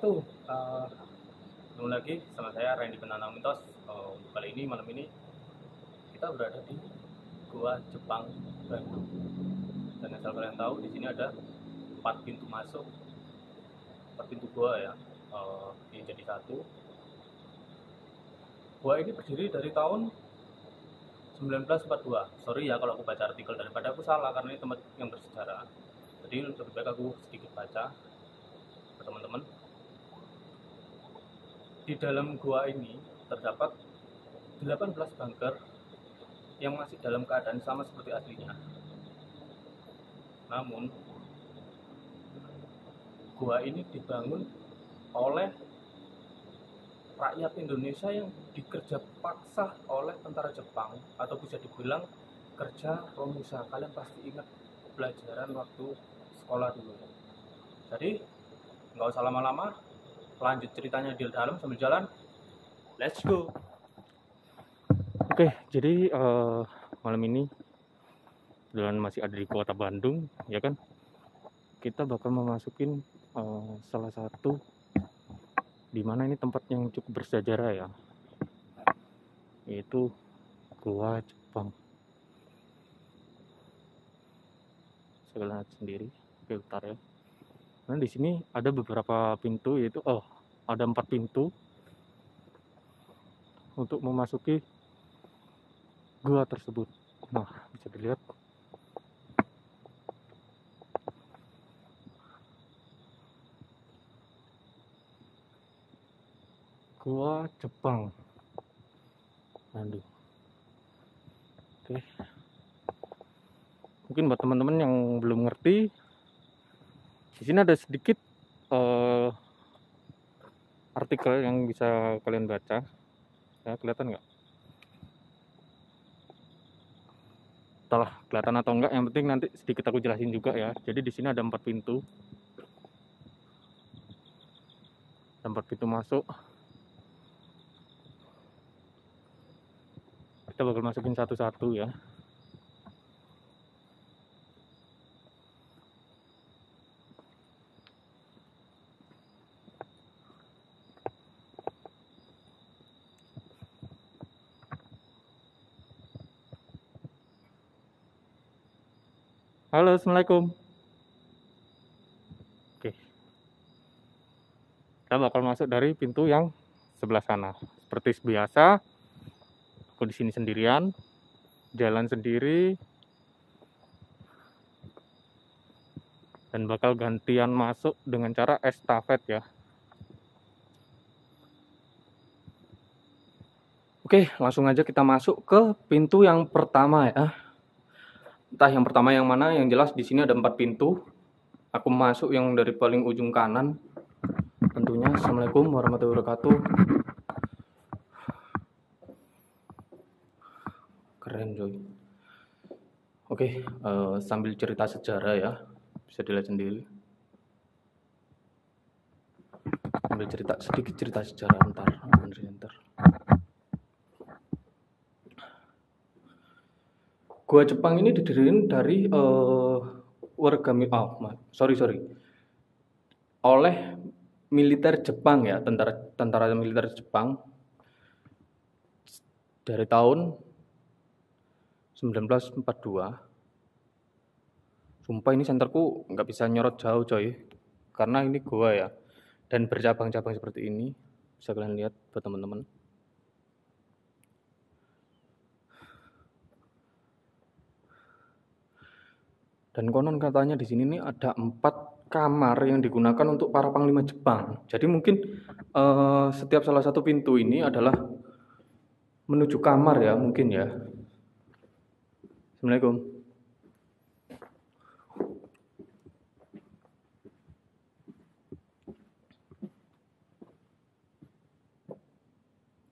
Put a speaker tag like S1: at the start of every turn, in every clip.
S1: wabarakatuh. Ketemu lagi sama saya Randy Penanam Mitos. Kali ini malam ini kita berada di Gua Jepang Bandung. Dan asal kalian tahu di sini ada 4 pintu masuk, 4 pintu gua ya. Ini jadi satu. Gua ini berdiri dari tahun 1942. Sorry ya kalau aku baca artikel daripada aku salah karena ini tempat yang bersejarah. Jadi lebih baik aku sedikit baca ke teman-teman. Di dalam gua ini terdapat 18 bunker yang masih dalam keadaan sama seperti aslinya. Namun, gua ini dibangun oleh rakyat Indonesia yang dikerja paksa oleh tentara Jepang, atau bisa dibilang kerja romusa. Kalian pasti ingat pelajaran waktu sekolah dulu. Jadi, nggak usah lama-lama, lanjut ceritanya di dalam sambil jalan. Let's go. Oke, jadi malam ini jalan masih ada di kota Bandung, ya kan? Kita bakal memasukin salah satu di mana ini tempat yang cukup bersejarah ya, yaitu Gua Jepang. Saya lihat sendiri, bentar ya. Nah di sini ada beberapa pintu, yaitu ada 4 pintu untuk memasuki gua tersebut. Nah bisa dilihat Gua Jepang. Aduh. Oke. Mungkin buat teman-teman yang belum ngerti, di sini ada sedikit artikel yang bisa kalian baca. Ya, kelihatan nggak? Entahlah kelihatan atau enggak, yang penting nanti sedikit aku jelasin juga ya. Jadi di sini ada 4 pintu. Ada 4 pintu masuk. Kita bakal masukin satu-satu ya. Halo, assalamualaikum. Oke, kita bakal masuk dari pintu yang sebelah sana. Seperti biasa, aku di sini sendirian, jalan sendiri, dan bakal gantian masuk dengan cara estafet ya. Oke, langsung aja kita masuk ke pintu yang pertama ya. Entah yang pertama yang mana, yang jelas di sini ada 4 pintu. Aku masuk yang dari paling ujung kanan. Tentunya. Assalamualaikum warahmatullahi wabarakatuh. Keren coy. Oke, sambil cerita sejarah ya, bisa dilihat sendiri. Sambil sedikit cerita sejarah ntar. Gua Jepang ini didirikan dari oleh militer Jepang ya, tentara militer Jepang dari tahun 1942. Sumpah ini senterku nggak bisa nyorot jauh coy, karena ini gua ya, dan bercabang-cabang seperti ini. Bisa kalian lihat buat teman-teman. Dan konon katanya di sini nih ada 4 kamar yang digunakan untuk para panglima Jepang. Jadi mungkin setiap salah satu pintu ini adalah menuju kamar ya, mungkin ya. Assalamualaikum.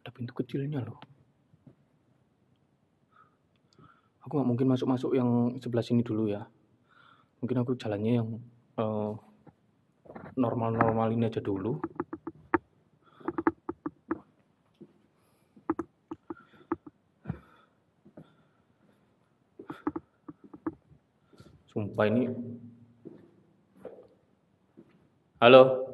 S1: Ada pintu kecilnya loh. Aku nggak mungkin masuk yang sebelah sini dulu ya. Mungkin aku jalannya yang normal-normal ini aja dulu. Sumpah ini. Halo.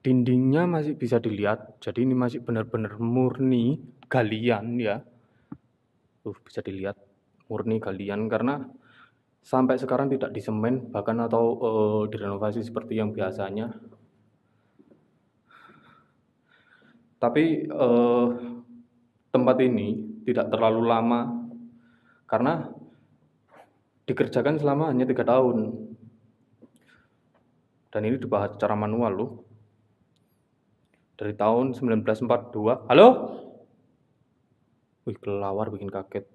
S1: Dindingnya masih bisa dilihat, jadi ini masih benar-benar murni galian ya. Bisa dilihat murni galian karena sampai sekarang tidak disemen bahkan atau direnovasi seperti yang biasanya. Tapi tempat ini tidak terlalu lama karena dikerjakan selama hanya 3 tahun. Dan ini dibahas secara manual loh. Dari tahun 1942. Halo? Wih, kelawar bikin kaget.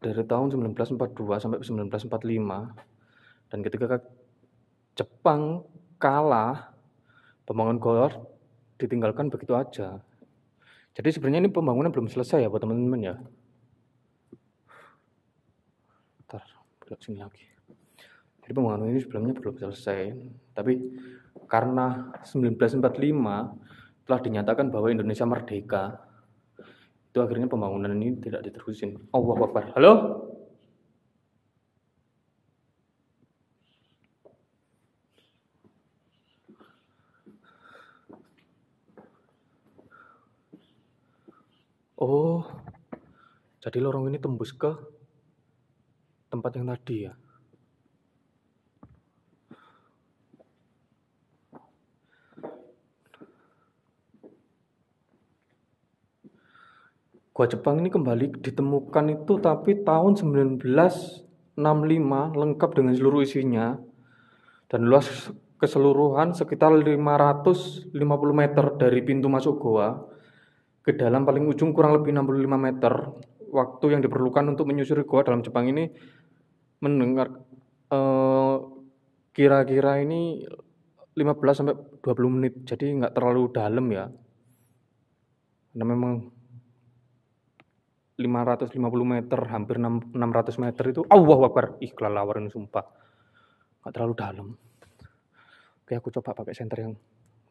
S1: Dari tahun 1942 sampai 1945. Dan ketika Jepang kalah, pembangunan GOR ditinggalkan begitu aja. Jadi sebenarnya ini pembangunan belum selesai ya buat teman-teman ya. Ntar, belok sini lagi. Jadi pembangunan ini sebelumnya belum selesai, tapi karena 1945 telah dinyatakan bahwa Indonesia merdeka, itu akhirnya pembangunan ini tidak diterusin. Allahu Akbar. Halo? Oh, jadi lorong ini tembus ke tempat yang tadi ya. Gua Jepang ini kembali ditemukan itu tapi tahun 1965 lengkap dengan seluruh isinya dan luas keseluruhan sekitar 550 meter dari pintu masuk goa ke dalam paling ujung kurang lebih 65 meter. Waktu yang diperlukan untuk menyusuri goa dalam Jepang ini mendengar kira-kira ini 15 sampai 20 menit. Jadi nggak terlalu dalam ya. Karena memang 550 meter, hampir 600 meter itu, Allahu Akbar, kelelawar ini sumpah, gak terlalu dalam. Oke, aku coba pakai senter yang,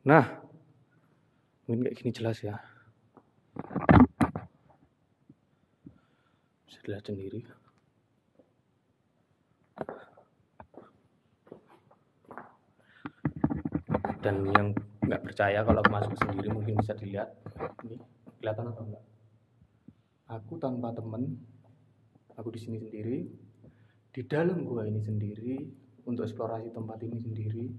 S1: nah, mungkin kayak gini jelas ya. Bisa dilihat sendiri. Dan yang nggak percaya kalau aku masuk sendiri mungkin bisa dilihat, ini kelihatan atau enggak? Aku tanpa teman, aku di sini sendiri, di dalam gua ini sendiri, untuk eksplorasi tempat ini sendiri.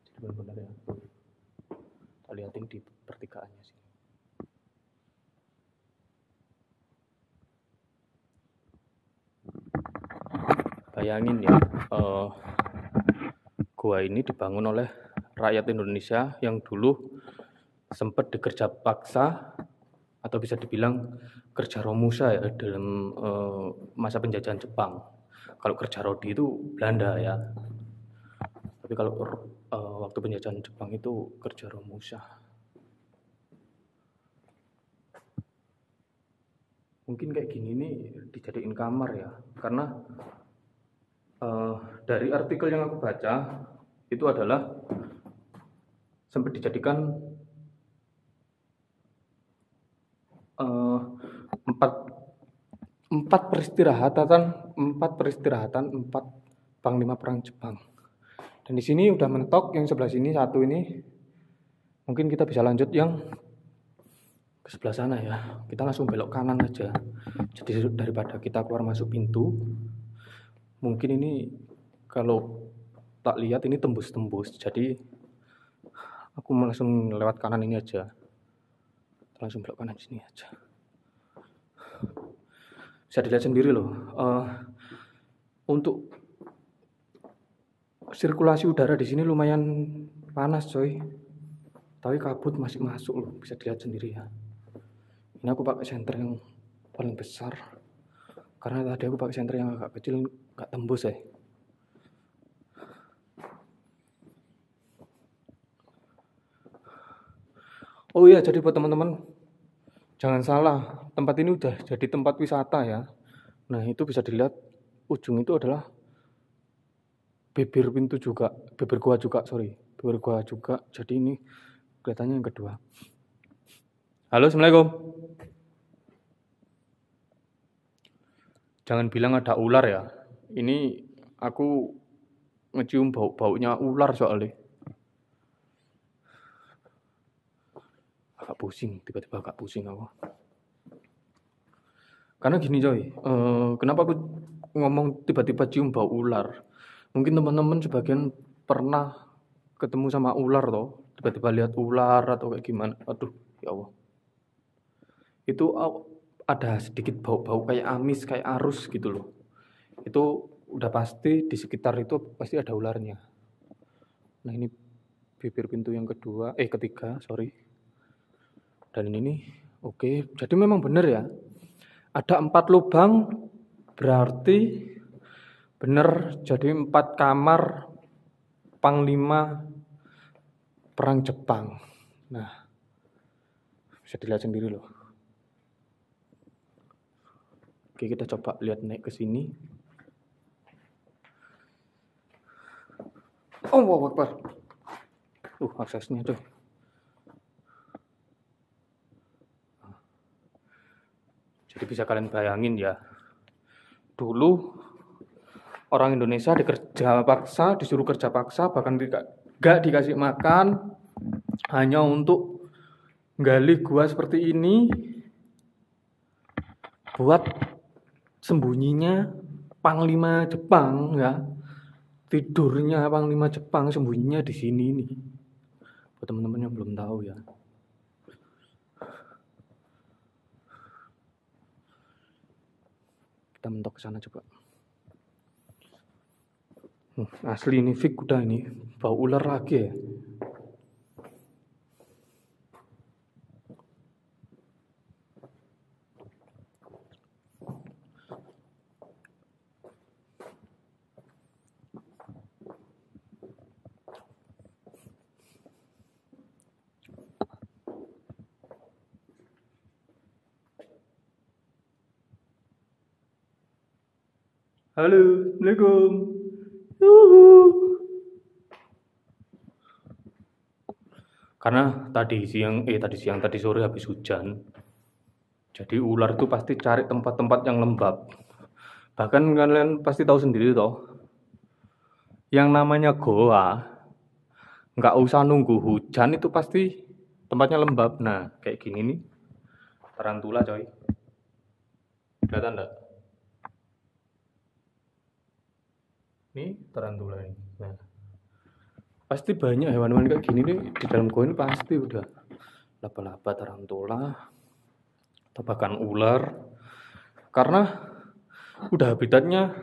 S1: Jadi benar-benar ya, kita lihatin di pertikaannya sih. Bayangin ya, gua ini dibangun oleh rakyat Indonesia yang dulu sempat dikerja paksa atau bisa dibilang kerja romusa ya dalam masa penjajahan Jepang. Kalau kerja rodi itu Belanda ya. Tapi kalau waktu penjajahan Jepang itu kerja romusa. Mungkin kayak gini nih dijadiin kamar ya, karena dari artikel yang aku baca itu adalah sempat dijadikan empat peristirahatan panglima perang Jepang. Dan di sini udah mentok yang sebelah sini satu ini. Mungkin kita bisa lanjut yang ke sebelah sana ya. Kita langsung belok kanan aja. Jadi daripada kita keluar masuk pintu, mungkin ini kalau tak lihat ini tembus-tembus. Jadi aku langsung lewat kanan ini aja. Langsung belok kanan sini aja. Bisa dilihat sendiri loh. Untuk sirkulasi udara di sini lumayan panas, coy. Tapi kabut masih masuk loh. Bisa dilihat sendiri ya. Ini aku pakai senter yang paling besar. Karena tadi aku pakai senter yang agak kecil nggak tembus ya. Oh iya, jadi buat teman-teman, jangan salah, tempat ini udah jadi tempat wisata ya. Nah, itu bisa dilihat ujung itu adalah bibir pintu juga, bibir gua juga. Jadi ini kelihatannya yang kedua. Halo, Assalamualaikum. Jangan bilang ada ular ya. Ini aku
S2: ngecium bau-baunya ular soalnya. Agak pusing, tiba-tiba agak pusing aku. Karena gini coy, kenapa aku ngomong tiba-tiba cium bau ular? Mungkin teman-teman sebagian pernah ketemu sama ular toh, tiba-tiba lihat ular atau kayak gimana. Aduh, ya Allah. Itu ada sedikit bau-bau kayak amis, kayak arus gitu loh. Itu udah pasti di sekitar itu pasti ada ularnya. Nah ini bibir pintu yang ketiga, sorry. Dan ini oke. Jadi memang benar ya. Ada 4 lubang, berarti benar jadi 4 kamar Panglima Perang Jepang. Nah, bisa dilihat sendiri loh. Oke, kita coba lihat naik ke sini. Oh, wow, Akbar. Aksesnya tuh. Jadi bisa kalian bayangin ya. Dulu orang Indonesia disuruh kerja paksa, bahkan gak dikasih makan, hanya untuk gali gua seperti ini, buat sembunyinya Panglima Jepang ya. Tidurnya Panglima Jepang sembunyinya di sini nih. Buat teman-teman yang belum tahu ya. Kita mentok ke sana coba. Asli ini fik udah ini bau ular lagi ya. Halo, Assalamualaikum. Karena tadi sore habis hujan. Jadi ular itu pasti cari tempat-tempat yang lembab. Bahkan kalian pasti tahu sendiri toh. Yang namanya goa, nggak usah nunggu hujan itu pasti tempatnya lembab. Nah, kayak gini nih. Tarantula coy. Kelihatan enggak? Nih tarantula ini. Nah, pasti banyak hewan-hewan kayak gini nih di dalam gua ini pasti udah laba-laba, tarantula, atau bahkan ular. Karena udah habitatnya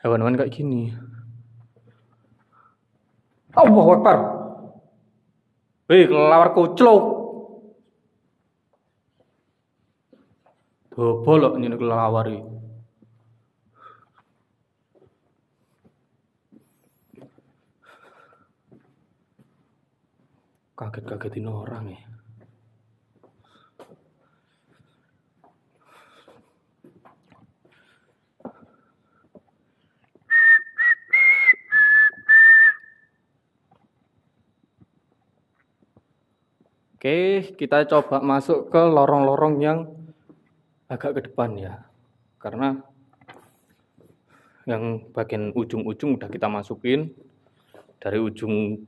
S2: hewan-hewan kayak gini. Allahu Akbar. Kelawar koclok. Bolok ini kelawar iki. Kaget-kagetin orang ya. Oke, kita coba masuk ke lorong-lorong yang agak ke depan ya. Karena yang bagian ujung-ujung udah kita masukin. Dari ujung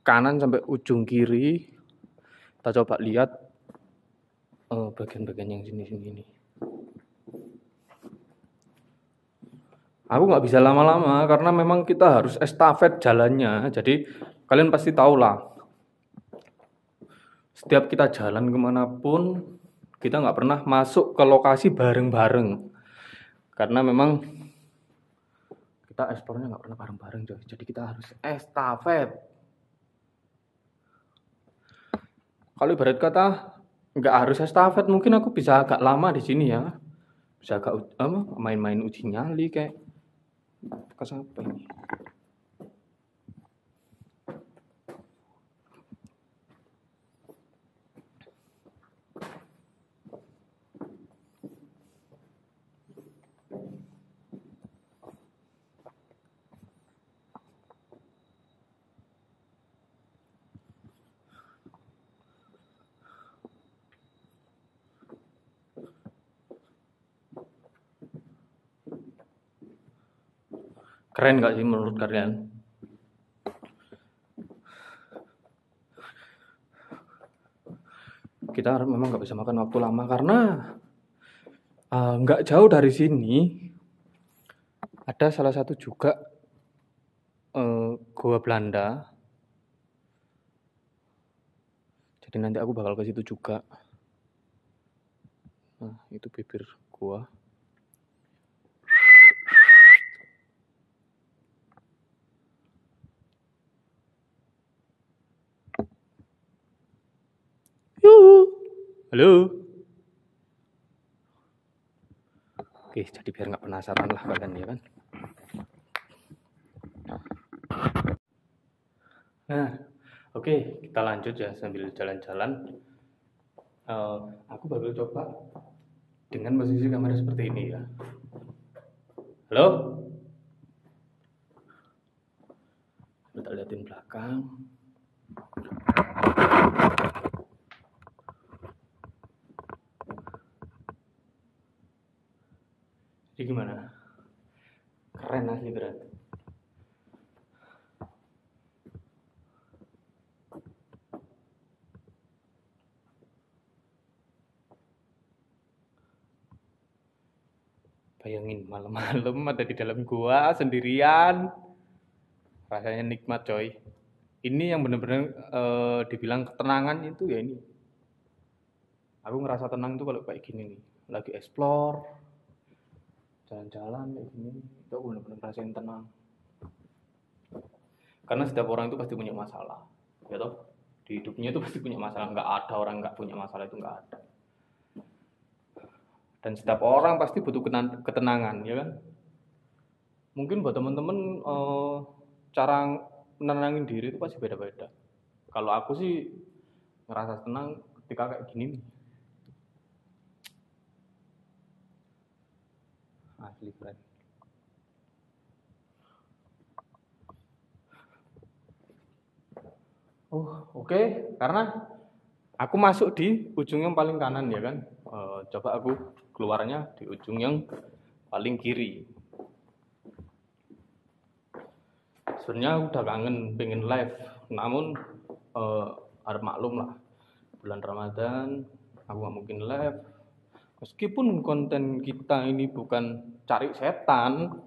S2: kanan sampai ujung kiri. Kita coba lihat bagian-bagian yang sini-sini nih. Aku nggak bisa lama-lama karena memang kita harus estafet jalannya. Jadi kalian pasti tahu lah. Setiap kita jalan kemanapun, kita nggak pernah masuk ke lokasi bareng-bareng. Karena memang kita eksplornya nggak pernah bareng-bareng, coy. Jadi kita harus estafet. Kalau ibarat kata nggak harus estafet, mungkin aku bisa agak lama di sini ya. Bisa agak main-main uji nyali kayak bekas apa ini. Keren nggak sih menurut kalian? Kita memang nggak bisa makan waktu lama karena nggak jauh dari sini ada salah satu juga goa Belanda. Jadi nanti aku bakal ke situ juga. Nah, itu bibir gua. Yuhu. Halo. Oke, jadi biar nggak penasaran lah kalian ya kan. Nah, oke, kita lanjut ya sambil jalan-jalan. Aku baru coba dengan posisi kamera seperti ini ya. Halo? Kita liatin belakang. Jadi gimana? Keren asli berat. Bayangin malam-malam ada di dalam gua sendirian. Rasanya nikmat coy. Ini yang bener-bener dibilang ketenangan itu ya ini. Aku ngerasa tenang tuh kalau kayak gini nih. Lagi explore, jalan-jalan kayak gini, itu aku bener-bener ngerasain tenang. Karena setiap orang itu pasti punya masalah, ya toh? Di hidupnya itu pasti punya masalah. Nggak ada orang nggak punya masalah, itu nggak ada. Dan setiap orang pasti butuh ketenangan, ya kan? Mungkin buat teman-teman cara menenangin diri itu pasti beda-beda. Kalau aku sih ngerasa tenang ketika kayak gini nih. Asli keren. Oke. Karena aku masuk di ujung yang paling kanan ya kan. Coba aku keluarnya di ujung yang paling kiri. Sebenarnya aku udah kangen pengen live, namun harap maklum lah, bulan Ramadan aku nggak mungkin live. Meskipun konten kita ini bukan cari setan,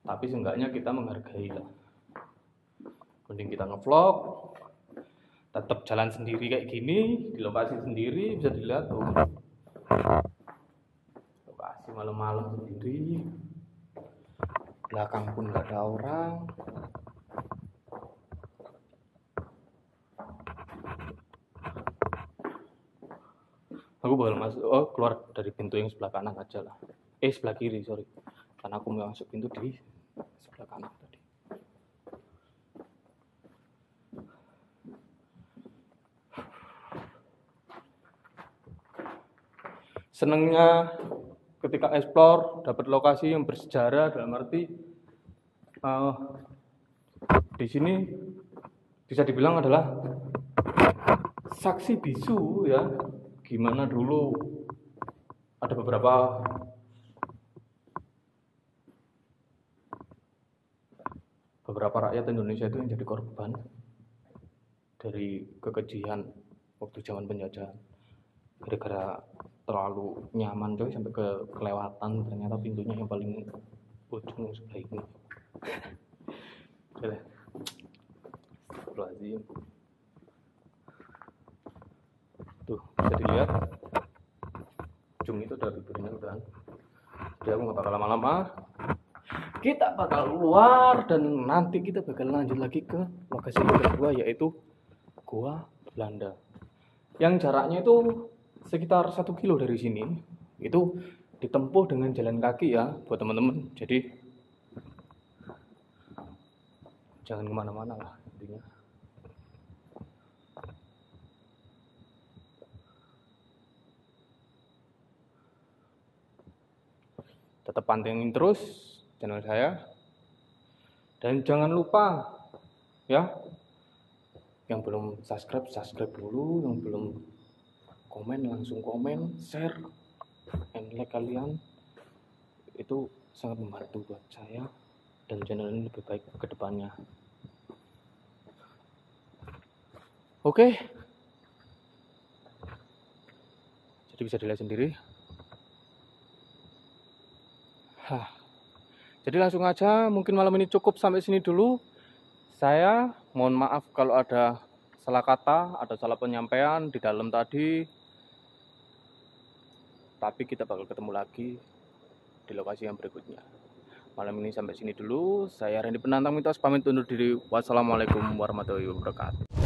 S2: tapi seenggaknya kita menghargai lah. Mending kita ngevlog, tetap jalan sendiri kayak gini, di lokasi sendiri bisa dilihat tuh. Lokasi malam-malam sendiri, belakang pun nggak ada orang. Aku bakal masuk, keluar dari pintu yang sebelah kanan aja lah. Sebelah kiri, sorry. Karena aku mau masuk pintu di sebelah kanan tadi. Senengnya ketika explore, dapat lokasi yang bersejarah, dalam arti di sini bisa dibilang adalah saksi bisu ya. Gimana dulu ada beberapa rakyat Indonesia itu yang jadi korban dari kekejian waktu zaman penjajahan, gara-gara terlalu nyaman coy sampai kelewatan ternyata pintunya yang paling ujung sebelah ini. Astagfirullahaladzim. Tuh bisa dilihat ujung itu udah bibirnya udah. Jadi aku nggak bakal lama-lama, kita bakal keluar dan nanti kita bakal lanjut lagi ke lokasi kedua, yaitu Goa Belanda yang jaraknya itu sekitar 1 kilo dari sini. Itu ditempuh dengan jalan kaki ya buat teman-teman, jadi jangan kemana-mana lah intinya. Tetap pantengin terus channel saya. Dan jangan lupa ya, yang belum subscribe dulu, yang belum komen langsung komen, share, and like kalian. Itu sangat membantu buat saya dan channel ini lebih baik ke depannya. Oke. Jadi bisa dilihat sendiri. Jadi langsung aja, mungkin malam ini cukup sampai sini dulu. Saya mohon maaf kalau ada salah kata, ada salah penyampaian di dalam tadi. Tapi kita bakal ketemu lagi di lokasi yang berikutnya. Malam ini sampai sini dulu. Saya Randy Penantang, mitos pamit undur diri. Wassalamualaikum warahmatullahi wabarakatuh.